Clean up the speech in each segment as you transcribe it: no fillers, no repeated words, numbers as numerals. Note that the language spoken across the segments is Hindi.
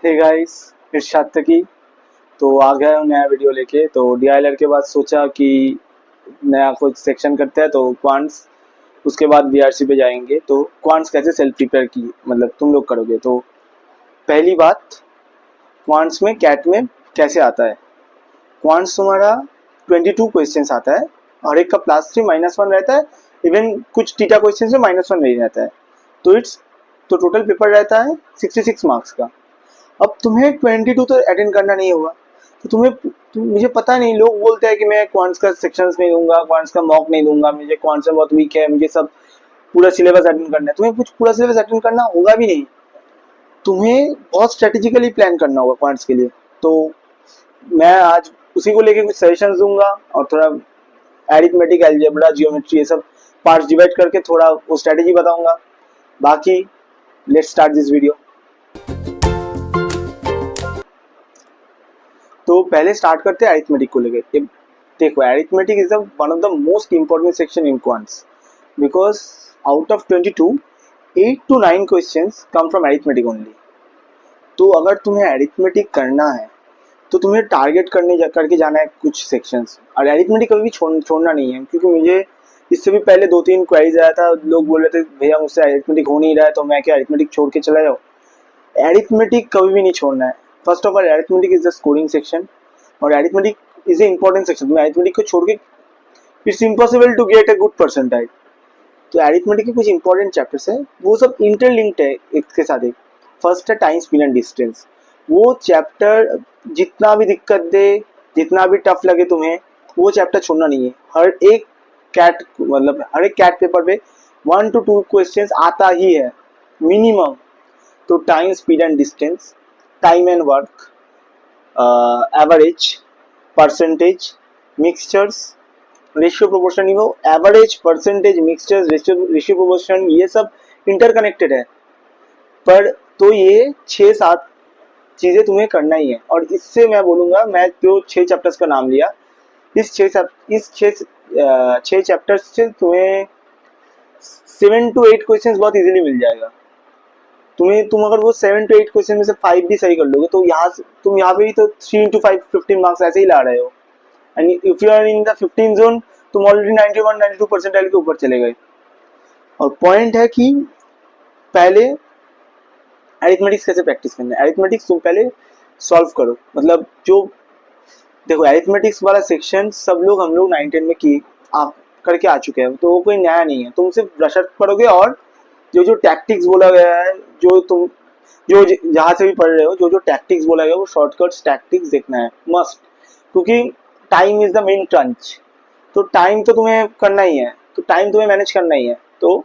हे गाइस, इरशाद तकी। तो आ गया हूँ नया वीडियो लेके। तो डीआईएलआर के बाद सोचा कि नया कुछ सेक्शन करते हैं, तो क्वांट्स, उसके बाद बीआरसी पे जाएंगे। तो क्वांट्स कैसे सेल्फ प्रिपेयर की मतलब तुम लोग करोगे। तो पहली बात, क्वांट्स में कैट में कैसे आता है। क्वांट्स तुम्हारा 22 क्वेश्चंस आता है और एक का +3 -1 रहता है। इवन कुछ टीटा क्वेश्चन में -1 नहीं रहता है। तो टोटल पेपर रहता है 66 मार्क्स का। अब तुम्हें 22 तो अटेंड करना नहीं होगा, तो मुझे पता नहीं, लोग बोलते हैं कि मैं क्वांट्स का सेक्शंस नहीं दूंगा, क्वांट्स का मॉक नहीं दूंगा, मुझे क्वांट्स में बहुत वीक है, मुझे सब पूरा सिलेबस अटेंड करना है। तुम्हें कुछ पूरा सिलेबस अटेंड करना होगा भी नहीं, तुम्हें बहुत स्ट्रेटेजिकली प्लान करना होगा क्वांट्स के लिए। तो मैं आज उसी को लेके कुछ सजेशंस दूंगा और थोड़ा एरिथमेटिक, अलजेब्रा, जियोमेट्री, ये सब पार्ट्स डिवाइड करके थोड़ा वो स्ट्रेटेजी बताऊंगा। बाकी लेट्स स्टार्ट दिस वीडियो। तो पहले स्टार्ट करते हैं अरिथमेटिक को लेके। देखो, arithmetic is one of the most important section in quants, because out of 22 8 to 9 questions come from arithmetic only. तो अगर तुम्हें अरिथमेटिक करना है तो तुम्हें टारगेट करके जाना है कुछ सेक्शंस। और अरिथमेटिक कभी भी छोड़ना नहीं है, क्योंकि मुझे इससे भी पहले 2-3 क्वेरीज आया था, लोग बोल रहे थे भैया मुझसे अरिथमेटिक हो नहीं रहा है, तो मैं क्या अरिथमेटिक छोड़ के चला जाऊँ। अरिथमेटिक कभी भी नहीं छोड़ना है। First of all, arithmetic is the scoring section और arithmetic is a important section. तुम्हें अरिथमेटिक को छोड़ के it's impossible to get a good percentile. तो अरिथमेटिक के कुछ इंपॉर्टेंट चैप्टर्स है, वो सब इंटरलिंक्ड है एक के साथ एक। फर्स्ट है टाइम, स्पीड एंड डिस्टेंस। वो चैप्टर जितना भी दिक्कत दे, जितना भी टफ लगे तुम्हें, वो चैप्टर छोड़ना नहीं है। हर एक कैट पेपर पे 1 to 2 क्वेश्चंस आता ही है मिनिमम। तो time, speed and distance, time and work, average, percentage, mixtures, ratio proportion. वो average, percentage, mixtures, ratio proportion, ये सब इंटरकनेक्टेड है। पर तो ये 6-7 चीजें तुम्हें करना ही है। और इससे मैं बोलूंगा, मैं जो 6 चैप्टर्स का नाम लिया, इस 6 चैप्टर्स से तुम्हें 7 to 8 क्वेश्चंस बहुत इजीली मिल जाएगा। तुम अगर वो 7 to 8 क्वेश्चन में से 5 भी सही कर लोगे, तो तुम यहाँ पे भी तो 3 into 5 15 मार्क्स ऐसे ही ला रहे हो। And if you are in the 15 zone, तुम ऑलरेडी 91-92 परसेंटाइल के ऊपर चले गए। और पॉइंट है कि पहले अरिथमेटिक्स कैसे प्रैक्टिस करना है। अरिथमेटिक्स तुम पहले सॉल्व करो। मतलब जो देखो, अरिथमेटिक्स वाला सेक्शन हम लोग 9-10 में करके आ चुके हैं, तो वो कोई नया नहीं है। तुम सिर्फ ब्रश अप करोगे और जो जो टैक्टिक्स बोला गया है, जो जहाँ से भी पढ़ रहे हो, जो जो टैक्टिक्स बोला गया है, वो शॉर्टकट्स टैक्टिक्स देखना है मस्ट। क्योंकि time is the main trench. तो टाइम तो तुम्हें करना ही है, तो टाइम तुम्हें मैनेज करना ही है। तो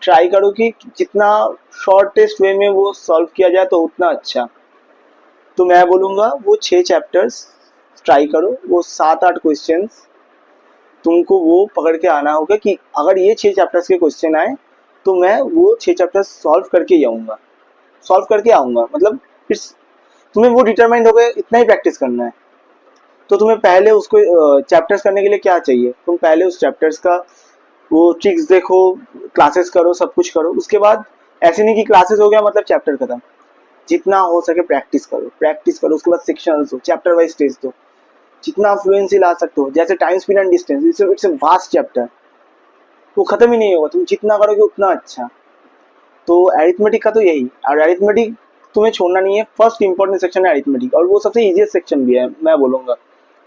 ट्राई करो कि जितना शॉर्टेस्ट वे में वो सॉल्व किया जाए तो उतना अच्छा। तो मैं बोलूँगा वो 6 चैप्टर्स ट्राई करो, वो 7-8 क्वेश्चंस तुमको वो पकड़ के आना होगा कि अगर ये 6 चैप्टर्स के क्वेश्चन आए तो मैं वो 6 चैप्टर्स सॉल्व करके आऊँगा। मतलब इट्स, तुम्हें वो डिटरमाइंड हो गए, इतना ही प्रैक्टिस करना है। तो तुम्हें पहले उसको चैप्टर्स करने के लिए क्या चाहिए, तुम पहले उस चैप्टर्स का वो ट्रिक्स देखो, क्लासेस करो, सब कुछ करो। उसके बाद ऐसे नहीं कि क्लासेस हो गया मतलब चैप्टर खत्म। जितना हो सके प्रैक्टिस करो। उसके बाद सेक्शंस दो, चैप्टर वाइज टेस्ट दो, जितना फ्लुएंसी ला सकते हो। जैसे time, speed and distance, it's a vast chapter, वो खत्म ही नहीं होगा। तुम जितना करोगे उतना अच्छा। तो अरिथमेटिक का तो यही। और अरिथमेटिक तुम्हें छोड़ना नहीं है। फर्स्ट इंपॉर्टेंट सेक्शन है अरिथमेटिक, और वो सबसे इजीएस्ट सेक्शन भी है मैं बोलूंगा,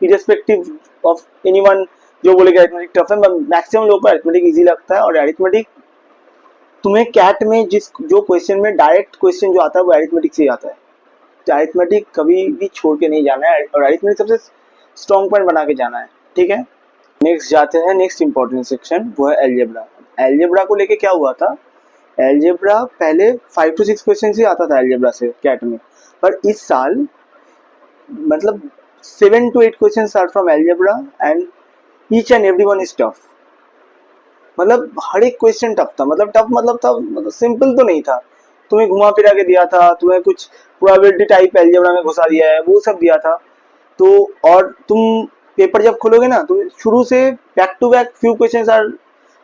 इरेस्पेक्टिव ऑफ एनीवन जो बोलेगा अरिथमेटिक टफ है। मैक्सिमम लोगों को अरिथमेटिक इजी लगता है। और अरिथमेटिक तुम्हें कैट में जो क्वेश्चन में डायरेक्ट क्वेश्चन जो आता है वो अरिथमेटिक से ही आता है। तो अरिथमेटिक कभी भी छोड़ के नहीं जाना है, और अरिथमेटिक सबसे स्ट्रॉन्ग पॉइंट बना के जाना है। ठीक है, नेक्स्ट जाते हैं। नेक्स्ट इंपॉर्टेंट सेक्शन वो है एलजेब्रा। एलजेब्रा को लेके क्या हुआ था, एलजेब्रा पहले 5 to 6 क्वेश्चन ही आता था एलजेब्रा से कैट में, पर इस साल मतलब 7 to 8 question are from algebra and each and every one is tough. मतलब हर एक क्वेश्चन टफ था। मतलब टफ मतलब था, मतलब सिंपल तो नहीं था। तुम्हें घुमा फिरा के दिया था, तुम्हें कुछ प्रोबेबिलिटी टाइप एलजेब्रा में घुसा दिया है, वो सब दिया था। तो और तुम पेपर जब खोलोगे ना, तो शुरू से back to back few questions are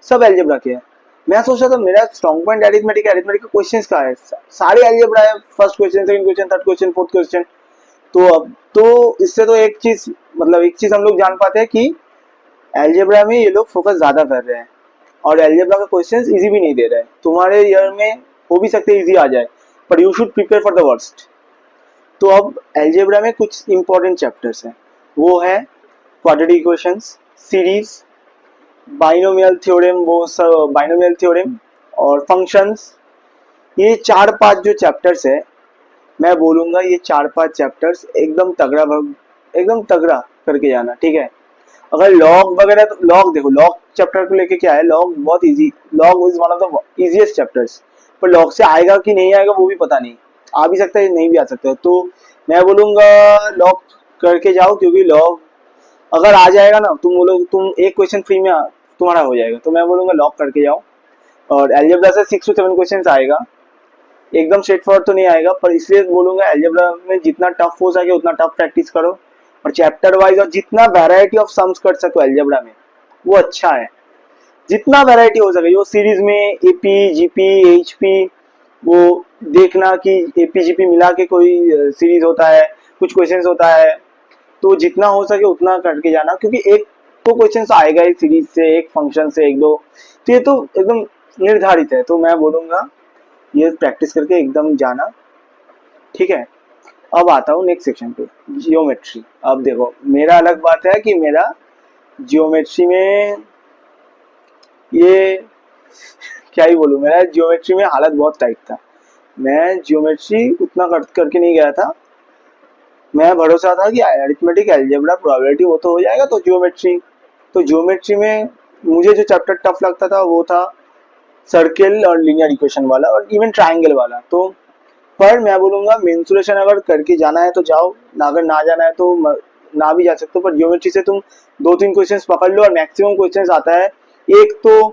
सब एलजेब्रा के हैं। मैं सोच रहा था मेरा स्ट्रॉन्ग पॉइंट अरिथमेटिक अरिथमेटिक का क्वेश्चंस का है, सारे अलजेब्रा है, first question, second question, third question, fourth question. तो अब तो इससे तो एक चीज, मतलब एक चीज हम लोग जान पाते हैं कि अलजेब्रा में ये लोग फोकस ज्यादा कर रहे हैं और अलजेब्रा का क्वेश्चंस इजी भी नहीं दे रहे हैं। तुम्हारे ईयर में हो भी सकते इजी आ जाए, पर you should prepare for the worst. तो अब अलजेब्रा में कुछ इंपॉर्टेंट चैप्टर्स हैं, वो है quadratic equations, series, binomial theorem, वो सब बाइनोमियल थ्योरम और फंक्शंस। ये 4-5 जो चैप्टर्स है, मैं बोलूंगा ये 4-5 चैप्टर्स एकदम तगड़ा एकदम तगड़ा करके जाना, ठीक है। अगर लॉग वगैरह, तो लॉग देखो, लॉग चैप्टर को लेके क्या है, लॉग बहुत easy, log is one of the easiest chapters. पर लॉग से आएगा कि नहीं आएगा वो भी पता नहीं, आ भी सकता है नहीं भी आ सकता है। तो मैं बोलूंगा लॉग करके जाओ, क्योंकि लॉग अगर आ जाएगा ना, तुम बोलो तुम एक क्वेश्चन फ्री में तुम्हारा हो जाएगा। तो मैं बोलूंगा लॉग करके जाओ। और अलजेब्रा से 6 to 7 क्वेश्चन आएगा, एकदम स्ट्रेट फॉरवर्ड तो नहीं आएगा, पर इसलिए बोलूंगा अलजेब्रा में जितना टफ हो सके उतना टफ प्रैक्टिस करो, और चैप्टर वाइज और जितना वैरायटी ऑफ सम्स कर सको अलजेब्रा में वो अच्छा है। जितना वैरायटी हो सके, वो सीरीज में एपी जीपी एचपी, वो देखना कि एपी जीपी मिला के कोई सीरीज होता है, कुछ क्वेश्चंस होता है, तो जितना हो सके उतना करके जाना, क्योंकि एक तो क्वेश्चन आएगा ही सीरीज से, एक फंक्शन से, एक दो, तो ये तो एकदम निर्धारित है। तो मैं बोलूंगा ये प्रैक्टिस करके एकदम जाना, ठीक है। अब आता हूँ नेक्स्ट सेक्शन पे, जियोमेट्री। अब देखो मेरा अलग बात है कि मेरा जियोमेट्री में ये क्या ही बोलूँ, मेरा जियोमेट्री में हालत बहुत टाइट था। मैं जियोमेट्री उतना करके नहीं गया था, मैं भरोसा था कि अरिथमेटिक अलजेब्रा प्रोबेबिलिटी वो तो हो जाएगा, तो जियोमेट्री, तो जियोमेट्री में मुझे जो चैप्टर टफ लगता था वो था सर्किल और लीनियर इक्वेशन वाला और इवन ट्राइंगल वाला। तो पर मैं बोलूंगा मेंसुरेशन अगर करके जाना है तो जाओ, ना अगर ना जाना है तो ना भी जा सकते हो। पर जियोमेट्री से तुम 2-3 क्वेश्चंस पकड़ लो, और मैक्सिमम क्वेश्चंस आता है एक तो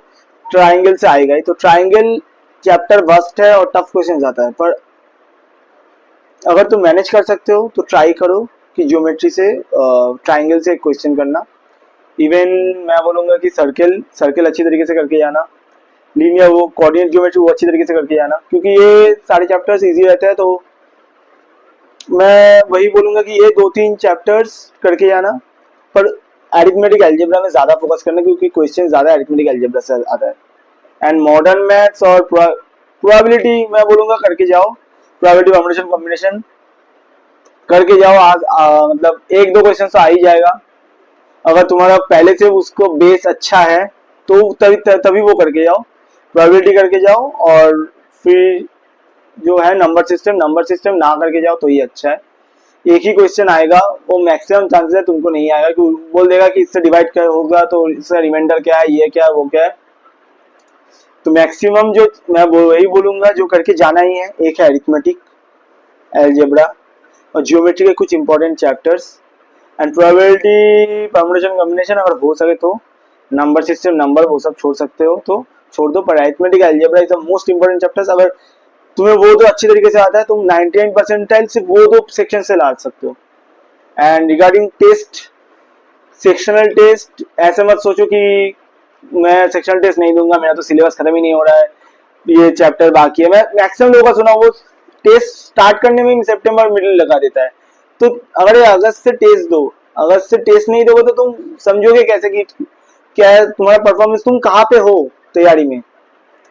ट्राइंगल से आएगा ही। तो ट्राइंगल चैप्टर वस्ट है और टफ क्वेश्चंस आता है, पर अगर तुम मैनेज कर सकते हो तो ट्राई करो कि ज्योमेट्री से ट्राइंगल से क्वेश्चन करना। इवन मैं बोलूंगा कि सर्किल सर्किल अच्छी तरीके से करके जाना, लीनियर वो कोऑर्डिनेट ज्योमेट्री वो अच्छी तरीके से करके जाना, क्योंकि ये सारे चैप्टर्स इजी रहते हैं। तो मैं वही बोलूंगा कि ये 2-3 चैप्टर्स करके जाना, पर अरिथमेटिक अलजेब्रा में ज्यादा फोकस करना, क्योंकि क्वेश्चन ज्यादा अरिथमेटिक अलजेब्रा से आता है। एंड मॉडर्न मैथ्स और प्रोबेबिलिटी मैं बोलूंगा करके जाओ, प्रोबेबिलिटी कॉम्बिनेशन कॉम्बिनेशन करके जाओ। आज मतलब 1-2 क्वेश्चन तो आ ही जाएगा। अगर तुम्हारा पहले से उसको बेस अच्छा है तो तभी वो करके जाओ, प्रोबेबिलिटी करके जाओ। और फिर जो है नंबर सिस्टम ना करके जाओ तो ये अच्छा है। एक ही क्वेश्चन आएगा, वो मैक्सिमम चांसेस है तुमको नहीं आएगा, क्योंकि बोल देगा कि इससे डिवाइड कर होगा तो इसका रिमाइंडर क्या है, ये क्या है, वो क्या है। तो मैक्सिमम जो मैं वही बोलूंगा जो करके जाना ही है, एक है अरिथमेटिक अलजेब्रा और जियोमेट्री के कुछ important chapters, and probability permutation combination अगर हो सके तो नंबर सिस्टम नंबर वो सब छोड़ सकते हो तो छोड़ दो। पर arithmetic algebra is the most important chapters. अगर तुम्हें वो तो अच्छी तरीके से आता है, तुम 99 परसेंटाइल सिर्फ वो 2 सेक्शन से ला सकते हो। And regarding test, sectional test ऐसे मत सोचो कि मैं सेक्शनल टेस्ट नहीं दूंगा, मेरा तो सिलेबस खत्म ही नहीं हो रहा है, ये चैप्टर बाकी है। मैं मैक्सिमम लोगों का सुना वो टेस्ट स्टार्ट करने में सितंबर मिडिल लगा देता है। तो अगर अगस्त से टेस्ट दो, अगस्त से टेस्ट नहीं दोगे तो तुम समझोगे कैसे कि क्या है तुम्हारा परफॉर्मेंस, तुम कहाँ पे हो तैयारी में।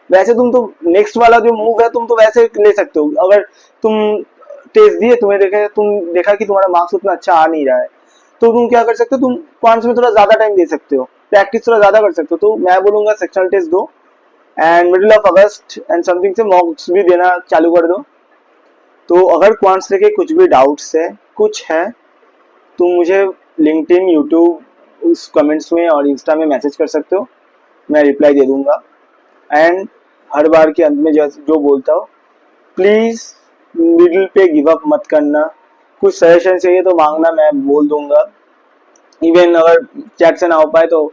वैसे तुम तो नेक्स्ट वाला जो मूव है तुम तो वैसे ले सकते हो। अगर तुम टेस्ट दिए, तुम देखा कि तुम्हारा मार्क्स उतना अच्छा आ नहीं रहा है, तो तुम क्या कर सकते हो, तुम क्वांट्स में थोड़ा ज्यादा टाइम दे सकते हो, प्रैक्टिस थोड़ा ज्यादा कर सकते हो। तो मैं बोलूंगा सेक्शनल टेस्ट दो and middle of August and something से मॉक्स भी देना चालू कर दो। तो अगर क्वांट्स लेके कुछ भी डाउट्स है, कुछ है, तो मुझे लिंक्डइन, यूट्यूब उस कमेंट्स में और इंस्टा में मैसेज कर सकते हो, मैं रिप्लाई दे दूंगा। एंड हर बार के अंत में जो बोलता हूँ, प्लीज मिडिल पे गिव अप मत करना। कुछ सजेशन चाहिए तो मांगना, मैं बोल दूंगा। इवन अगर चैट से ना हो पाए तो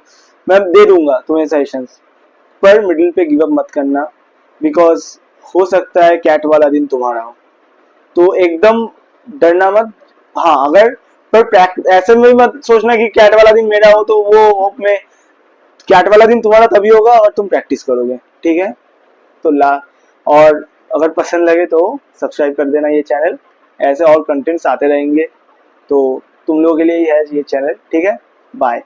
मैं दे दूंगा तुम्हें सजेशंस, पर मिडिल पे गिव अप मत करना, बिकॉज हो सकता है कैट वाला दिन तुम्हारा हो। तो एकदम डरना मत। हाँ अगर पर ऐसे में मत सोचना कि कैट वाला दिन मेरा हो तो वो होप में कैट वाला दिन तुम्हारा तभी होगा और तुम प्रैक्टिस करोगे, ठीक है। तो और अगर पसंद लगे तो सब्सक्राइब कर देना ये चैनल, ऐसे और कंटेंट्स आते रहेंगे। तो तुम लोगों के लिए ही है ये चैनल, ठीक है। बाय।